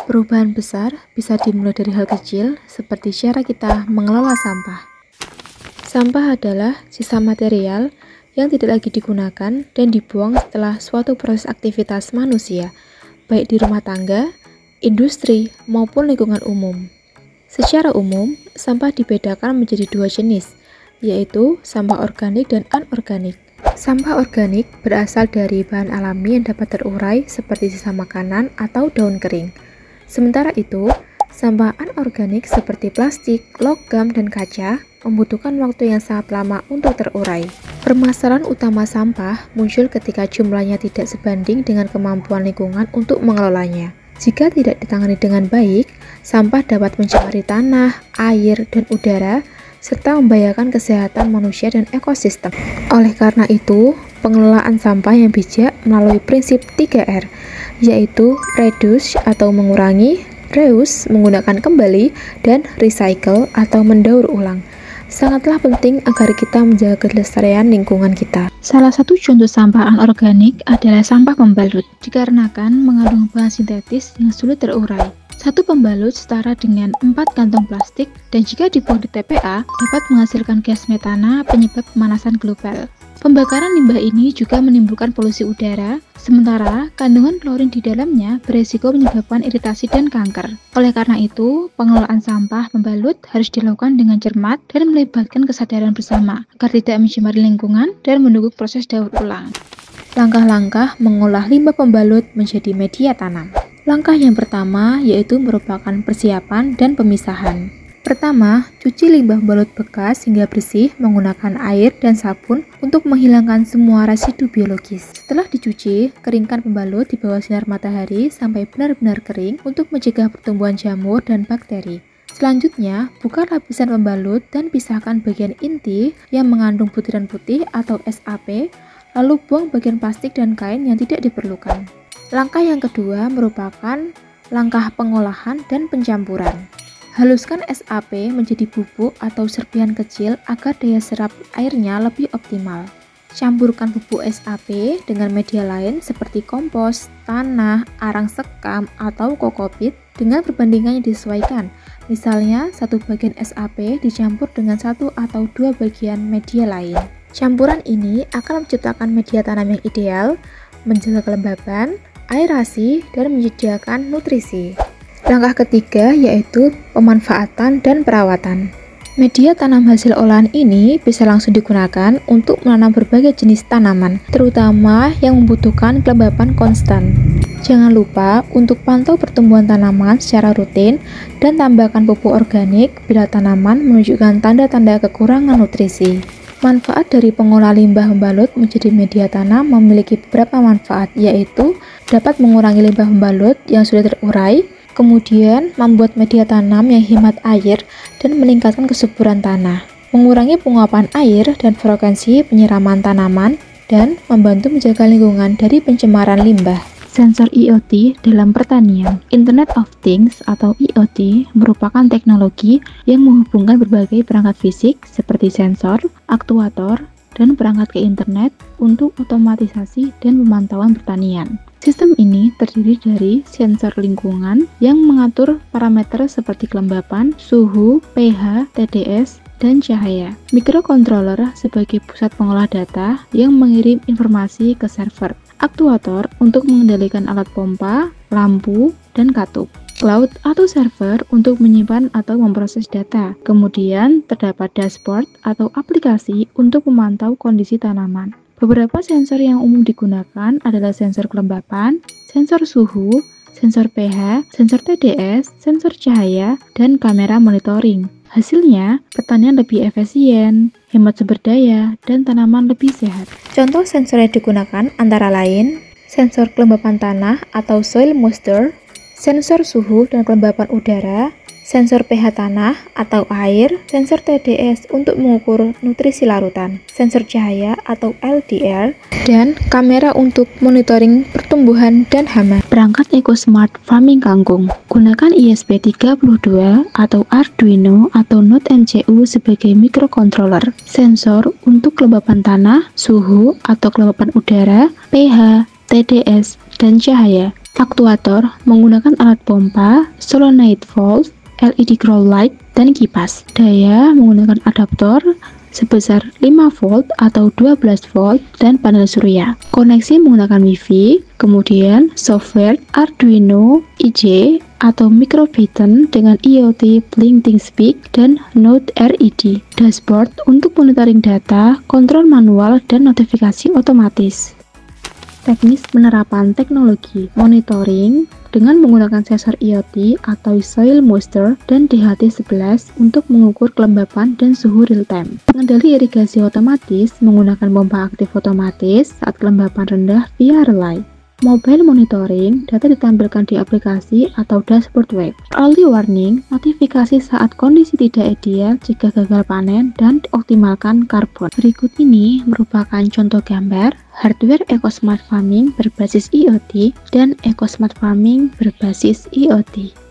Perubahan besar bisa dimulai dari hal kecil, seperti cara kita mengelola sampah. Sampah adalah sisa material yang tidak lagi digunakan dan dibuang setelah suatu proses aktivitas manusia, baik di rumah tangga, industri, maupun lingkungan umum. Secara umum, sampah dibedakan menjadi dua jenis, yaitu sampah organik dan anorganik. Sampah organik berasal dari bahan alami yang dapat terurai seperti sisa makanan atau daun kering. Sementara itu, sampah anorganik seperti plastik, logam, dan kaca membutuhkan waktu yang sangat lama untuk terurai. Permasalahan utama sampah muncul ketika jumlahnya tidak sebanding dengan kemampuan lingkungan untuk mengelolanya. Jika tidak ditangani dengan baik, sampah dapat mencemari tanah, air, dan udara, serta membahayakan kesehatan manusia dan ekosistem. Oleh karena itu, pengelolaan sampah yang bijak melalui prinsip 3R, yaitu reduce atau mengurangi, reuse menggunakan kembali, dan recycle atau mendaur ulang, sangatlah penting agar kita menjaga kelestarian lingkungan kita. Salah satu contoh sampah anorganik adalah sampah pembalut, dikarenakan mengandung bahan sintetis yang sulit terurai. Satu pembalut setara dengan 4 kantong plastik dan jika dibuang di TPA dapat menghasilkan gas metana penyebab pemanasan global. Pembakaran limbah ini juga menimbulkan polusi udara, sementara kandungan klorin di dalamnya beresiko menyebabkan iritasi dan kanker. Oleh karena itu, pengelolaan sampah pembalut harus dilakukan dengan cermat dan melibatkan kesadaran bersama agar tidak mencemari lingkungan dan mendukung proses daur ulang. Langkah-langkah mengolah limbah pembalut menjadi media tanam. Langkah yang pertama yaitu merupakan persiapan dan pemisahan. Pertama, cuci limbah pembalut bekas hingga bersih menggunakan air dan sabun untuk menghilangkan semua residu biologis. Setelah dicuci, keringkan pembalut di bawah sinar matahari sampai benar-benar kering untuk mencegah pertumbuhan jamur dan bakteri. Selanjutnya, buka lapisan pembalut dan pisahkan bagian inti yang mengandung butiran putih atau SAP, lalu buang bagian plastik dan kain yang tidak diperlukan. Langkah yang kedua merupakan langkah pengolahan dan pencampuran. Haluskan SAP menjadi bubuk atau serpihan kecil agar daya serap airnya lebih optimal. Campurkan bubuk SAP dengan media lain seperti kompos, tanah, arang sekam, atau kokopit dengan perbandingan yang disesuaikan. Misalnya, 1 bagian SAP dicampur dengan 1 atau 2 bagian media lain. Campuran ini akan menciptakan media tanam yang ideal, menjaga kelembaban, aerasi, dan menyediakan nutrisi. Langkah ketiga yaitu pemanfaatan dan perawatan. Media tanam hasil olahan ini bisa langsung digunakan untuk menanam berbagai jenis tanaman, terutama yang membutuhkan kelembapan konstan. Jangan lupa untuk pantau pertumbuhan tanaman secara rutin dan tambahkan pupuk organik bila tanaman menunjukkan tanda-tanda kekurangan nutrisi. Manfaat dari pengolah limbah pembalut menjadi media tanam memiliki beberapa manfaat, yaitu dapat mengurangi limbah pembalut yang sudah terurai, kemudian membuat media tanam yang hemat air dan meningkatkan kesuburan tanah, mengurangi penguapan air dan frekuensi penyiraman tanaman, dan membantu menjaga lingkungan dari pencemaran limbah. Sensor IoT dalam pertanian. Internet of Things atau IoT merupakan teknologi yang menghubungkan berbagai perangkat fisik seperti sensor, aktuator, dan perangkat ke internet untuk otomatisasi dan pemantauan pertanian. Sistem ini terdiri dari sensor lingkungan yang mengatur parameter seperti kelembapan, suhu, pH, TDS, dan cahaya. Microcontroller sebagai pusat pengolah data yang mengirim informasi ke server. Aktuator untuk mengendalikan alat pompa, lampu, dan katup. Cloud atau server untuk menyimpan atau memproses data. Kemudian terdapat dashboard atau aplikasi untuk memantau kondisi tanaman. Beberapa sensor yang umum digunakan adalah sensor kelembapan, sensor suhu, sensor pH, sensor TDS, sensor cahaya, dan kamera monitoring. Hasilnya, pertanian lebih efisien, hemat sumber daya, dan tanaman lebih sehat. Contoh sensor yang digunakan antara lain sensor kelembapan tanah atau soil moisture, sensor suhu dan kelembapan udara, sensor pH tanah atau air, sensor TDS untuk mengukur nutrisi larutan, sensor cahaya atau LDR, dan kamera untuk monitoring pertumbuhan dan hama. Perangkat EcoSmart Farming Kangkung. Gunakan ESP32 atau Arduino atau Node MCU sebagai microcontroller. Sensor untuk kelembapan tanah, suhu atau kelembapan udara, pH, TDS, dan cahaya. Aktuator menggunakan alat pompa, solenoid valve, LED grow light, dan kipas. Daya menggunakan adaptor sebesar 5 volt atau 12 volt dan panel surya. Koneksi menggunakan Wi-Fi, kemudian software Arduino IJ atau microbutton dengan IoT Blink ThinkSpeak dan Node RED. Dashboard untuk monitoring data, kontrol manual, dan notifikasi otomatis. Teknis penerapan teknologi monitoring dengan menggunakan sensor IoT atau soil moisture dan DHT11 untuk mengukur kelembapan dan suhu real time. Pengendali irigasi otomatis menggunakan pompa aktif otomatis saat kelembapan rendah via relay. Mobile monitoring, data ditampilkan di aplikasi atau dashboard web. Early warning, notifikasi saat kondisi tidak ideal jika gagal panen dan dioptimalkan karbon. Berikut ini merupakan contoh gambar hardware EcoSmart Farming berbasis IoT dan EcoSmart Farming berbasis IoT.